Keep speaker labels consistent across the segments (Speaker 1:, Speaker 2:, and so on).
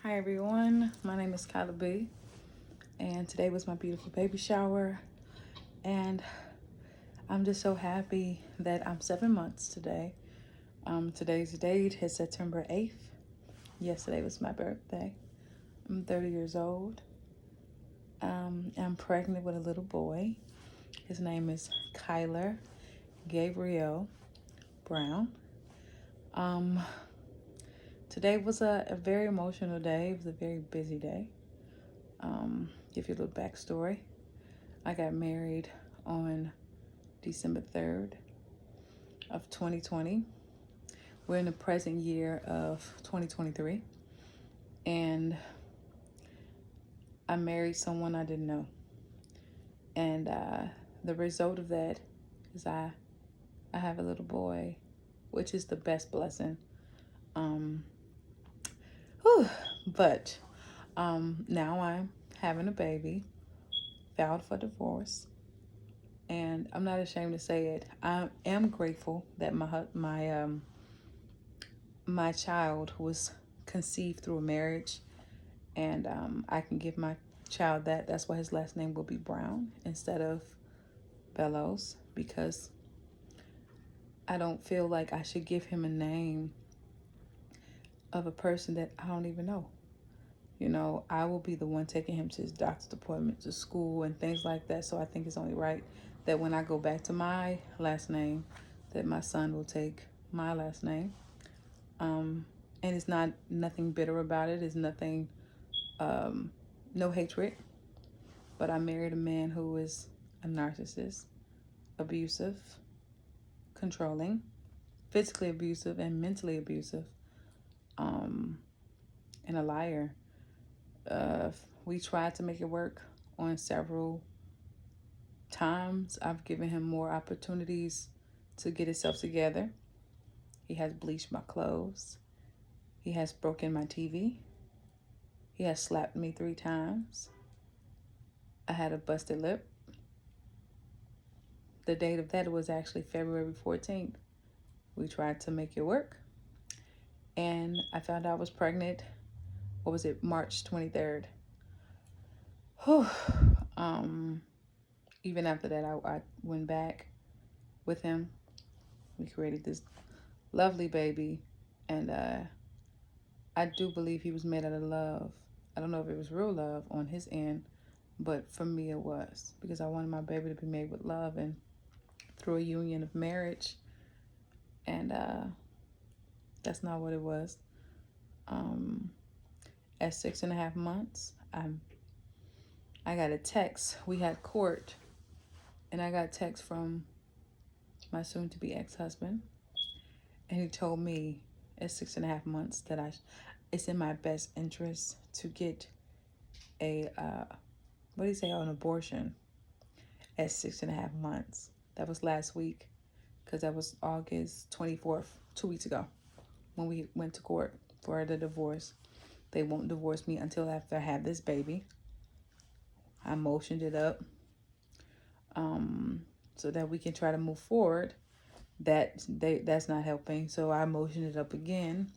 Speaker 1: Hi everyone, my name is Kyla B, and today was my beautiful baby shower, and I'm just so happy that I'm 7 months today. Today's date is September 8th. Yesterday was my birthday. I'm 30 years old. I'm pregnant with a little boy. His name is Kyler Gabriel Brown. Um, Today was a very emotional day. It was a very busy day. Give you a little backstory. I got married on December 3rd of 2020. We're in the present year of 2023. And I married someone I didn't know. And the result of that is I have a little boy, which is the best blessing. Whew. But now I'm having a baby, filed for divorce. And I'm not ashamed to say it. I am grateful that my child was conceived through a marriage, and I can give my child that. That's why his last name will be Brown instead of Bellows, because I don't feel like I should give him a name of a person that I don't even know. You know, I will be the one taking him to his doctor's appointment, to school, and things like that. So I think it's only right that when I go back to my last name, that my son will take my last name. And it's not nothing bitter about it. It's nothing, no hatred. But I married a man who is a narcissist, abusive, controlling, physically abusive, and mentally abusive, and a liar. We tried to make it work on several times. I've given him more opportunities to get himself together. He has bleached my clothes. He has broken my TV. He has slapped me 3 times. I had a busted lip. The date of that was actually February 14th. We tried to make it work. And I found out I was pregnant. What was it? March 23rd. Whew. Even after that, I went back with him. We created this lovely baby. And I do believe he was made out of love. I don't know if it was real love on his end, but for me it was, because I wanted my baby to be made with love and through a union of marriage. And that's not what it was. At 6.5 months, I got a text. We had court, and I got a text from my soon-to-be ex-husband, and he told me at 6.5 months that it's in my best interest to get a what do you say, an abortion at 6.5 months. That was last week, because that was August 24th, 2 weeks ago, when we went to court for the divorce. They won't divorce me until after I have this baby. I motioned it up so that we can try to move forward. That's not helping. So I motioned it up again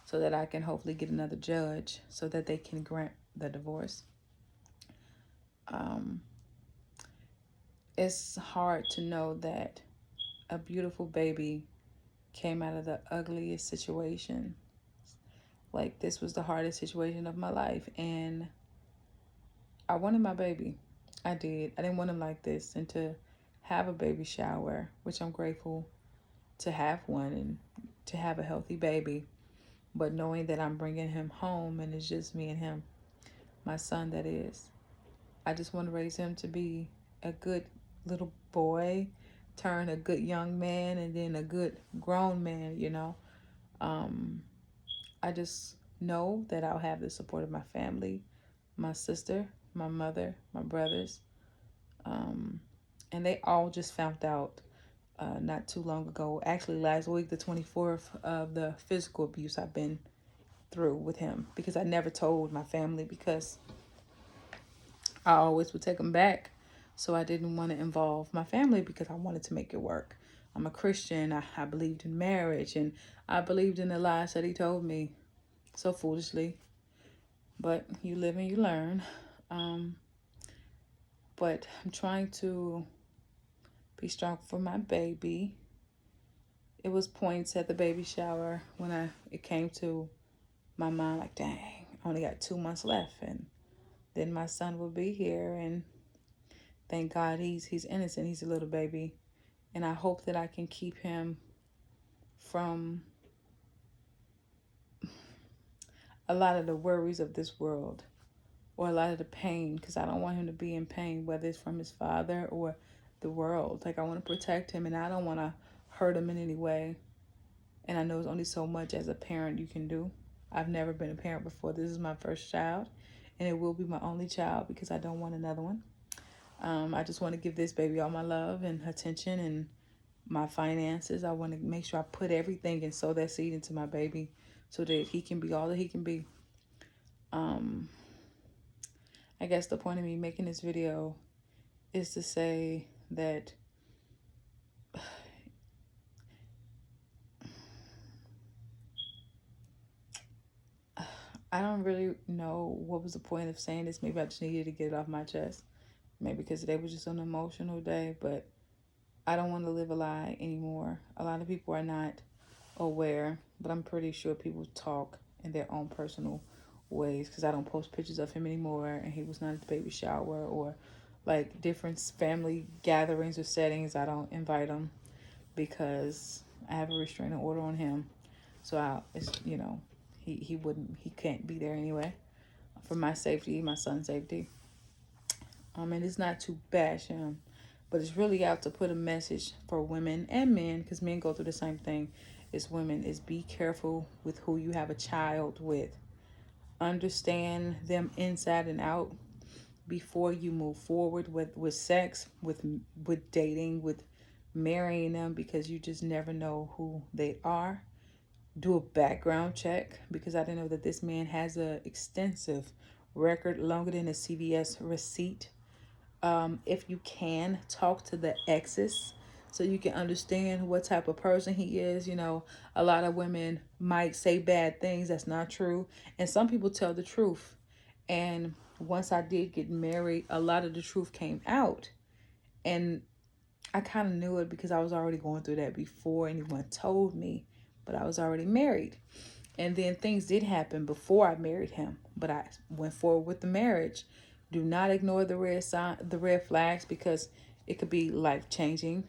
Speaker 1: so that I can hopefully get another judge so that they can grant the divorce. It's hard to know that a beautiful baby came out of the ugliest situation. Like, this was the hardest situation of my life, and I wanted my baby. I did. I didn't want him like this, and to have a baby shower, which I'm grateful to have one and to have a healthy baby, but knowing that I'm bringing him home and it's just me and him, my son that is. I just want to raise him to be a good little boy, turn a good young man, and then a good grown man, you know. I just know that I'll have the support of my family, my sister, my mother, my brothers, and they all just found out not too long ago, actually last week, the 24th, of the physical abuse I've been through with him, because I never told my family, because I always would take them back. So I didn't want to involve my family because I wanted to make it work. I'm a Christian. I believed in marriage, and I believed in the lies that he told me so foolishly. But you live and you learn. Um, but I'm trying to be strong for my baby. It was points at the baby shower when it came to my mind, like, dang, I only got 2 months left, and then my son will be here. And thank God he's innocent. He's a little baby, and I hope that I can keep him from a lot of the worries of this world, or a lot of the pain, because I don't want him to be in pain, whether it's from his father or the world. Like, I want to protect him, and I don't want to hurt him in any way. And I know there's only so much as a parent you can do. I've never been a parent before. This is my first child, and it will be my only child because I don't want another one. I just want to give this baby all my love and attention and my finances. I want to make sure I put everything and sow that seed into my baby so that he can be all that he can be. I guess the point of me making this video is to say that I don't really know what was the point of saying this. Maybe I just needed to get it off my chest. Maybe because today was just an emotional day, but I don't want to live a lie anymore. A lot of people are not aware, but I'm pretty sure people talk in their own personal ways, because I don't post pictures of him anymore, and he was not at the baby shower, or like different family gatherings or settings. I don't invite him because I have a restraining order on him. So he can't be there anyway, for my safety, my son's safety. And it's not to bash him, but it's really out to put a message for women and men, because men go through the same thing as women, is be careful with who you have a child with. Understand them inside and out before you move forward with sex, with dating, with marrying them, because you just never know who they are. Do a background check, because I didn't know that this man has a extensive record, longer than a CVS receipt. If you can, talk to the exes so you can understand what type of person he is. You know, a lot of women might say bad things that's not true, and some people tell the truth. And once I did get married, a lot of the truth came out, and I kind of knew it because I was already going through that before anyone told me, but I was already married. And then things did happen before I married him, but I went forward with the marriage. Do not ignore the red flags, because it could be life changing,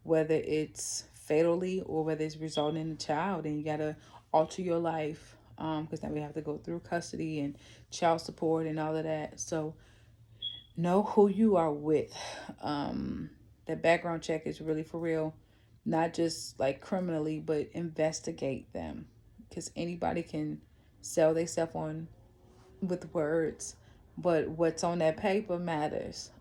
Speaker 1: whether it's fatally or whether it's resulting in a child, and you gotta alter your life, because now we have to go through custody and child support and all of that. So know who you are with. That background check is really for real, not just like criminally, but investigate them, because anybody can sell themselves on with words, but what's on that paper matters.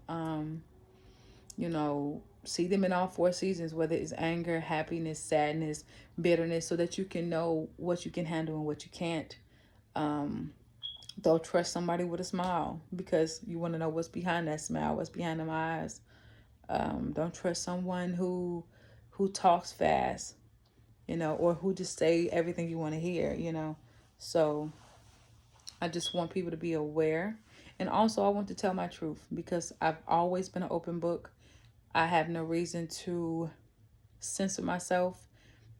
Speaker 1: See them in all four seasons, whether it's anger, happiness, sadness, bitterness, so that you can know what you can handle and what you can't. Don't trust somebody with a smile, because you want to know what's behind that smile, what's behind them eyes. Don't trust someone who talks fast, or who just say everything you want to hear. So I just want people to be aware. And also, I want to tell my truth, because I've always been an open book. I have no reason to censor myself,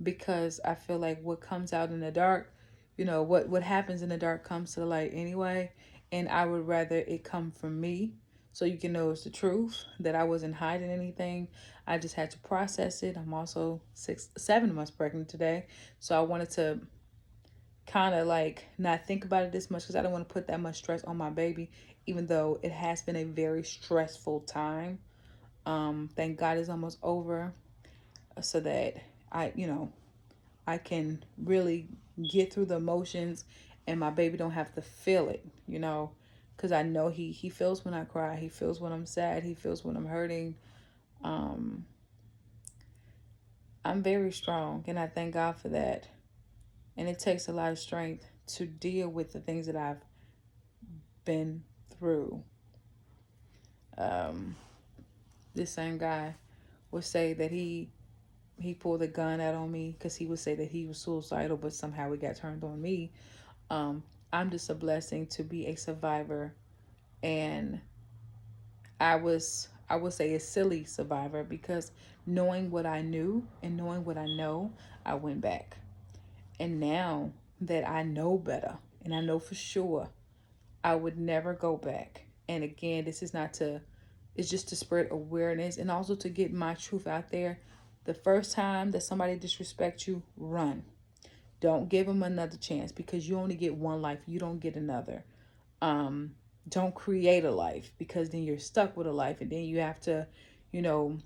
Speaker 1: because I feel like what comes out in the dark, what happens in the dark comes to the light anyway. And I would rather it come from me, so you can know it's the truth, that I wasn't hiding anything. I just had to process it. I'm also 7 months pregnant today. So I wanted to kind of like not think about it this much, because I don't want to put that much stress on my baby, even though it has been a very stressful time. Thank God it's almost over, so that I can really get through the emotions, and my baby don't have to feel it, because I know he feels when I cry. He feels when I'm sad. He feels when I'm hurting. I'm very strong, and I thank God for that. And it takes a lot of strength to deal with the things that I've been through. This same guy would say that he pulled a gun out on me, because he would say that he was suicidal, but somehow it got turned on me. I'm just a blessing to be a survivor. And I would say a silly survivor, because knowing what I knew and knowing what I know, I went back. And now that I know better and I know for sure, I would never go back. And again, this is not to, it's just to spread awareness and also to get my truth out there. The first time that somebody disrespects you, run. Don't give them another chance, because you only get one life. You don't get another. Um, don't create a life, because then you're stuck with a life, and then you have to, you know,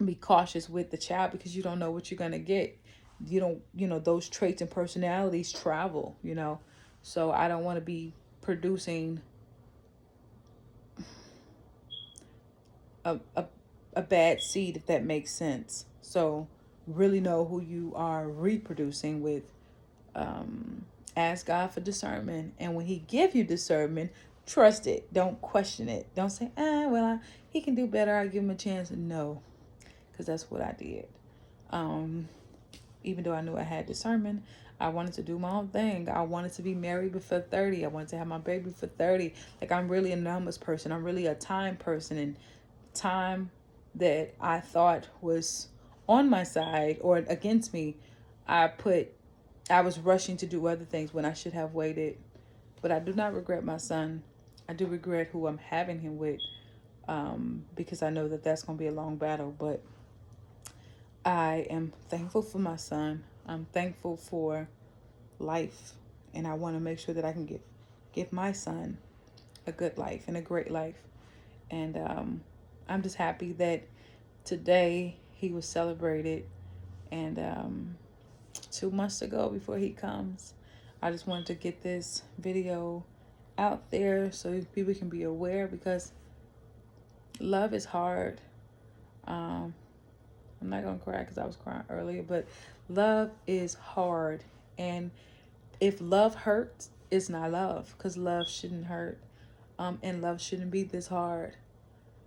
Speaker 1: be cautious with the child, because you don't know what you're gonna get. You don't, those traits and personalities travel. So I don't want to be producing a a bad seed, if that makes sense. So really know who you are reproducing with. um Ask God for discernment, and when he give you discernment, trust it. Don't question it. Don't say, he can do better, I'll give him a chance. No, because that's what I did. um Even though I knew I had discernment, I wanted to do my own thing. I wanted to be married before 30. I wanted to have my baby for 30. Like, I'm really a numbers person. I'm really a time person. And time that I thought was on my side or against me, I put, I was rushing to do other things when I should have waited. But I do not regret my son. I do regret who I'm having him with, because I know that that's going to be a long battle. But I am thankful for my son. I'm thankful for life, and I want to make sure that I can give my son a good life and a great life. And I'm just happy that today he was celebrated. And 2 months ago, before he comes, I just wanted to get this video out there so people can be aware, because love is hard. Um, I'm not gonna cry because I was crying earlier, but love is hard. And if love hurts, it's not love, because love shouldn't hurt. And love shouldn't be this hard.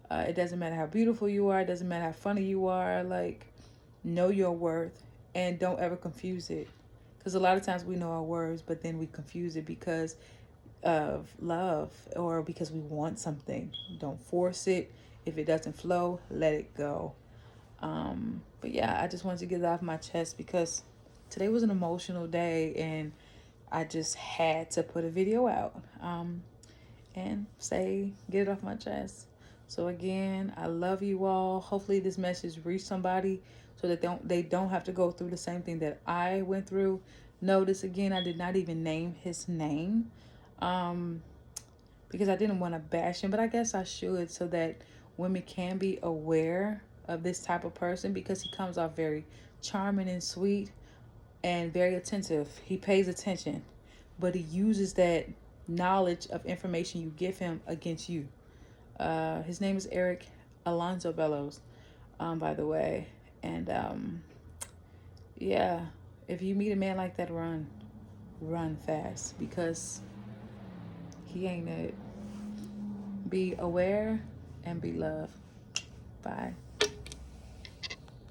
Speaker 1: It doesn't matter how beautiful you are. It doesn't matter how funny you are. Like, know your worth, and don't ever confuse it. Because a lot of times we know our words, but then we confuse it because of love or because we want something. Don't force it. If it doesn't flow, let it go. But yeah, I just wanted to get it off my chest, because today was an emotional day, and I just had to put a video out, and get it off my chest. So again, I love you all. Hopefully this message reached somebody, so that they don't have to go through the same thing that I went through. Notice again, I did not even name his name, um, because I didn't want to bash him, but I guess I should, so that women can be aware of this type of person, because he comes off very charming and sweet and very attentive. He pays attention, but he uses that knowledge of information you give him against you. His name is Eric Alonzo Bellows, by the way. And yeah, if you meet a man like that, run fast, because he ain't it. Be aware and be loved. Bye.